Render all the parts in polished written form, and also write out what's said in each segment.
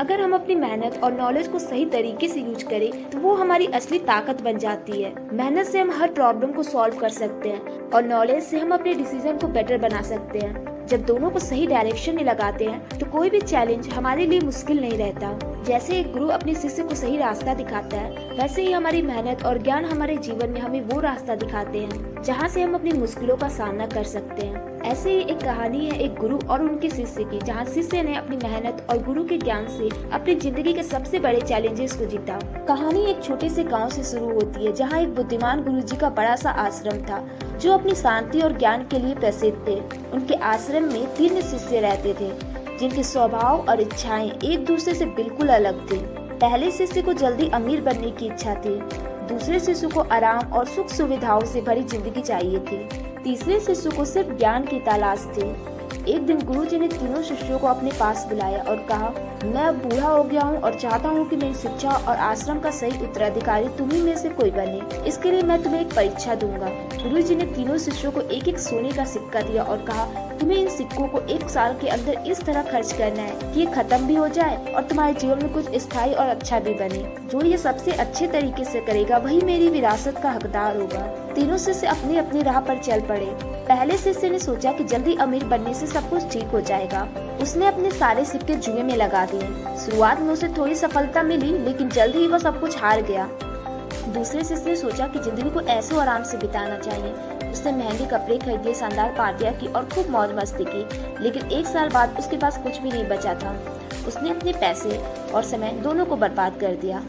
अगर हम अपनी मेहनत और नॉलेज को सही तरीके से यूज करें तो वो हमारी असली ताकत बन जाती है। मेहनत से हम हर प्रॉब्लम को सॉल्व कर सकते हैं और नॉलेज से हम अपने डिसीजन को बेटर बना सकते हैं। जब दोनों को सही डायरेक्शन में लगाते हैं तो कोई भी चैलेंज हमारे लिए मुश्किल नहीं रहता। जैसे एक गुरु अपने शिष्य को सही रास्ता दिखाता है, वैसे ही हमारी मेहनत और ज्ञान हमारे जीवन में हमें वो रास्ता दिखाते हैं जहाँ से हम अपनी मुश्किलों का सामना कर सकते हैं। ऐसे ही एक कहानी है एक गुरु और उनके शिष्य की, जहाँ शिष्य ने अपनी मेहनत और गुरु के ज्ञान से अपनी जिंदगी के सबसे बड़े चैलेंजेस को जीता। कहानी एक छोटे से गांव से शुरू होती है, जहाँ एक बुद्धिमान गुरुजी का बड़ा सा आश्रम था जो अपनी शांति और ज्ञान के लिए प्रसिद्ध थे। उनके आश्रम में 3 शिष्य रहते थे जिनके स्वभाव और इच्छाएं एक दूसरे से बिल्कुल अलग थे। पहले शिष्य को जल्दी अमीर बनने की इच्छा थी, दूसरे शिष्य को आराम और सुख सुविधाओं से भरी जिंदगी चाहिए थी, तीसरे शिष्य को सिर्फ ज्ञान की तलाश थी। एक दिन गुरुजी ने तीनों शिष्यों को अपने पास बुलाया और कहा, मैं अब बूढ़ा हो गया हूँ और चाहता हूँ कि मेरी शिक्षा और आश्रम का सही उत्तराधिकारी तुम्ही में से कोई बने। इसके लिए मैं तुम्हें एक परीक्षा दूंगा। गुरुजी ने तीनों शिष्यों को एक एक सोने का सिक्का दिया और कहा, तुम्हें इन सिक्कों को 1 साल के अंदर इस तरह खर्च करना है कि ये खत्म भी हो जाए और तुम्हारे जीवन में कुछ स्थायी और अच्छा भी बने। जो ये सबसे अच्छे तरीके से करेगा वही मेरी विरासत का हकदार होगा। तीनों शिष्य अपनी अपनी राह पर चल पड़े। पहले शिष्य ने सोचा कि जल्दी अमीर बनने से सब कुछ ठीक हो जाएगा। उसने अपने सारे सिक्के जुए में लगा दिए। शुरुआत में उसे थोड़ी सफलता मिली, लेकिन जल्दी ही वह सब कुछ हार गया। दूसरे शिष्य ने सोचा कि जिंदगी को ऐसे आराम से बिताना चाहिए। उसने महंगे कपड़े खरीदे, शानदार पार्टियां की और खूब मौज मस्ती की, लेकिन 1 साल बाद उसके पास कुछ भी नहीं बचा था। उसने अपने पैसे और समय दोनों को बर्बाद कर दिया।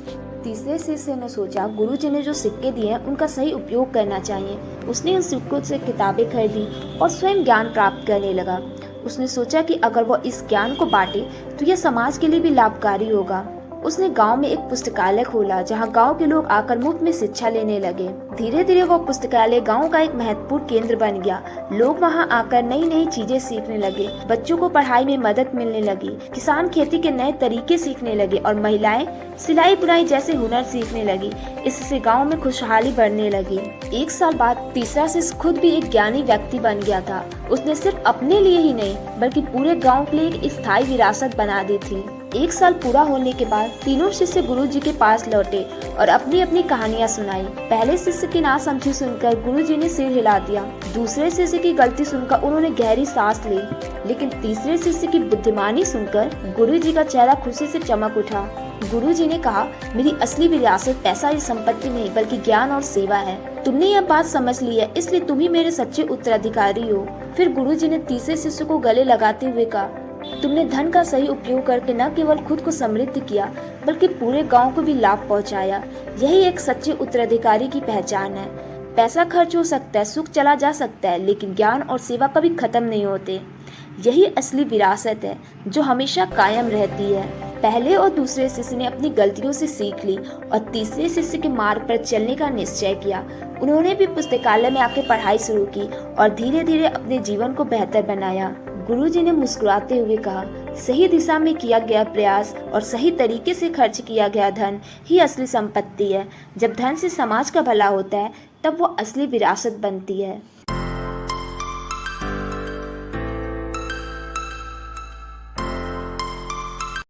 तीसरे शिष्य ने सोचा, गुरुजी ने जो सिक्के दिए हैं उनका सही उपयोग करना चाहिए। उसने उन सिक्कों से किताबें खरीदी और स्वयं ज्ञान प्राप्त करने लगा। उसने सोचा कि अगर वह इस ज्ञान को बांटे तो यह समाज के लिए भी लाभकारी होगा। उसने गांव में एक पुस्तकालय खोला जहां गांव के लोग आकर मुफ्त में शिक्षा लेने लगे। धीरे धीरे वो पुस्तकालय गांव का एक महत्वपूर्ण केंद्र बन गया। लोग वहां आकर नई नई चीजें सीखने लगे, बच्चों को पढ़ाई में मदद मिलने लगी, किसान खेती के नए तरीके सीखने लगे और महिलाएं सिलाई बुनाई जैसे हुनर सीखने लगी। इससे गाँव में खुशहाली बढ़ने लगी। 1 साल बाद तीसरा शिष्य खुद भी एक ज्ञानी व्यक्ति बन गया था। उसने सिर्फ अपने लिए ही नहीं बल्कि पूरे गाँव के लिए एक स्थायी विरासत बना दी थी। 1 साल पूरा होने के बाद तीनों शिष्य गुरुजी के पास लौटे और अपनी अपनी कहानियां सुनाई। पहले शिष्य की नासमझी सुनकर गुरुजी ने सिर हिला दिया। दूसरे शिष्य की गलती सुनकर उन्होंने गहरी सांस ली, लेकिन तीसरे शिष्य की बुद्धिमानी सुनकर गुरुजी का चेहरा खुशी से चमक उठा। गुरुजी ने कहा, मेरी असली विरासत पैसा या संपत्ति नहीं बल्कि ज्ञान और सेवा है। तुमने यह बात समझ ली है, इसलिए तुम ही मेरे सच्चे उत्तराधिकारी हो। फिर गुरुजी ने तीसरे शिष्य को गले लगाते हुए कहा, तुमने धन का सही उपयोग करके न केवल खुद को समृद्ध किया बल्कि पूरे गांव को भी लाभ पहुंचाया। यही एक सच्चे उत्तराधिकारी की पहचान है। पैसा खर्च हो सकता है, सुख चला जा सकता है, लेकिन ज्ञान और सेवा कभी खत्म नहीं होते। यही असली विरासत है जो हमेशा कायम रहती है। पहले और दूसरे शिष्य ने अपनी गलतियों से सीख ली और तीसरे शिष्य के मार्ग पर चलने का निश्चय किया। उन्होंने भी पुस्तकालय में आकर पढ़ाई शुरू की और धीरे धीरे अपने जीवन को बेहतर बनाया। गुरुजी ने मुस्कुराते हुए कहा, सही दिशा में किया गया प्रयास और सही तरीके से खर्च किया गया धन ही असली संपत्ति है। जब धन से समाज का भला होता है तब वो असली विरासत बनती है।